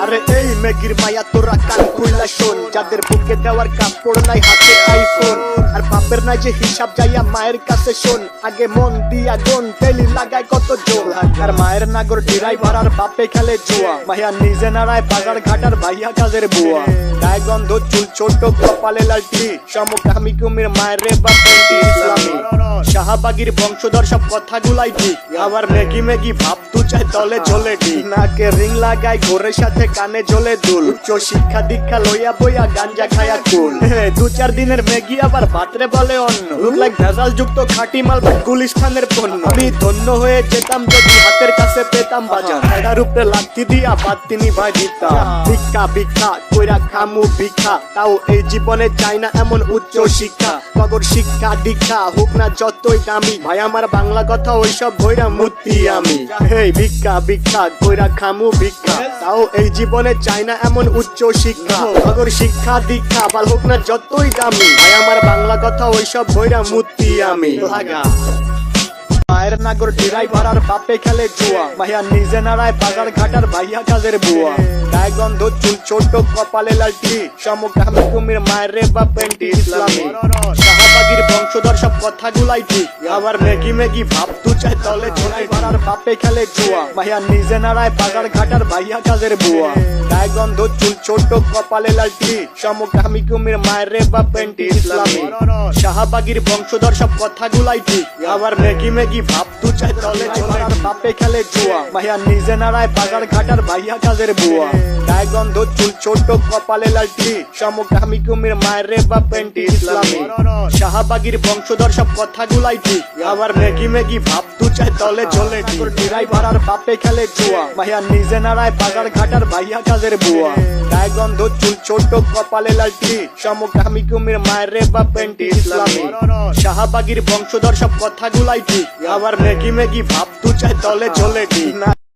আরে এই মেগির মায়া তোরা কান খুইলা শোন, যাদের বুকে দেওয়ার কাপড় নাই হাতে আইফোন, আর বাপের নাই যে হিসাব যাইয়া মায়ের কাছে শোন, আগে মন দিয়া গুন তেলি লাগায় কত জোর, আর মায়ের নাগর ড্রাইভার আর বাপে খেলে জুয়া, মাইয়া নিজে নাড়ায় বাজার ঘাটার ভাইয়া কাজের বুয়া, গায়ে গন্ধ চুল ছোট কপালে লালটি, সমকামী কুমির মায়ের রে বাপেন্টি ইসলামী, শাহবাগীর বংশধর সব কথাগুলাই ঠিক, আবার মেগি মেগি ভাব তু চাই দলে ঝোলে ঠিক, নাকে রিং লাগায় ঘোরের সাথে কানে ঝোলে দুল, উচ্চ শিক্ষা দীক্ষা লইয়া বইয়া গাঞ্জা খায়া কুল, 2-4 দিনের মেগি আবার ভাতরে বলে অন্য, লুক লাইক ভেজাল যুক্ত খাঁটি মাল বাট গুলিস্তানের পণ্য, আমি ধন্য হয়ে যেতাম যদি হাতের কাছে পেতাম বাজার, এটার উপরে লাঠি দিয়া বাদ তিনি ভাই দিতাম, ভিক্ষা ভিক্ষা কইরা খামু ভিক্ষা, তাও এই জীবনে চাই না এমন উচ্চ শিক্ষা, নগর শিক্ষা দীক্ষা হোক না যতই দামি, ভাই আমার বাংলা কথা ওইসব ভৈরা মূর্তি আমি, হেই ভিক্ষা ভিক্ষা কইরা খামু ভিক্ষা, তাও এই জীবনে চাই না এমন উচ্চ শিক্ষা, নগর শিক্ষা দীক্ষা ভাল হোক না যতই দামি, ভাই আমার বাংলা কথা ওইসব ভৈরা মূর্তি আমি লাগা, মায়ের নাগর ড্রাইভার আর বাপে খেলে জুয়া, মাইয়া নিজে নাড়ায় বাজার ঘাটার ভাইয়া কাজের বুয়া, গায়ে গন্ধ চুল ছোট কপালে লালটি, সমকামী কুমির মায়ের রে বাপেন্টি ইসলামী, শাহবাগীর বংশধর সব কথাগুলাই ঠিক, আবার মেগি মেগি ভাব তু চাই দলে ড্রাইভার আর বাপে খেলে জুয়া, মাইয়া নিজে নাড়ায় বাজার ঘাটার ভাইয়া কাজের বুয়া, গায়ে গন্ধ চুল ছোট কপালে লালটি, সমকামী কুমির মায়ের রে বাপেন্টি ইসলামী, শাহবাগীর বংশধর সব কথাগুলাই ঠিক, আবার মেগি মেগি ভাব তু চাই দলে ঝোলার আর বাপে খেলে জুয়া, মাইয়া নিজে নাড়ায় বাজার ঘাটার ভাইয়া কাজের বুয়া, গায়ে গন্ধ চুল ছোট কপালে লালটি, সমকামী কুমির মায়ের রে বাপেন্টি ইসলামী, শাহবাগীর বংশধর সব কথাগুলাই ঠিক, আবার মেগি মেগি ভাব তু চাই দলে ঝোলে ড্রাইভার আর বাপে খেলে জুয়া, মাইয়া নিজে নাড়ায় বাজার ঘাটার ভাইয়া কাজের বুয়া, গায়ে গন্ধ চুল ছোট কপালে লালটি, সমকামী কুমির মায়ের রে বাপেন্টি ইসলামী, শাহবাগীর বংশধর সব কথাগুলাই ঠিক, আবার মেগি মেগি ভাব তু চাই দলে ঝোলে ঠিক।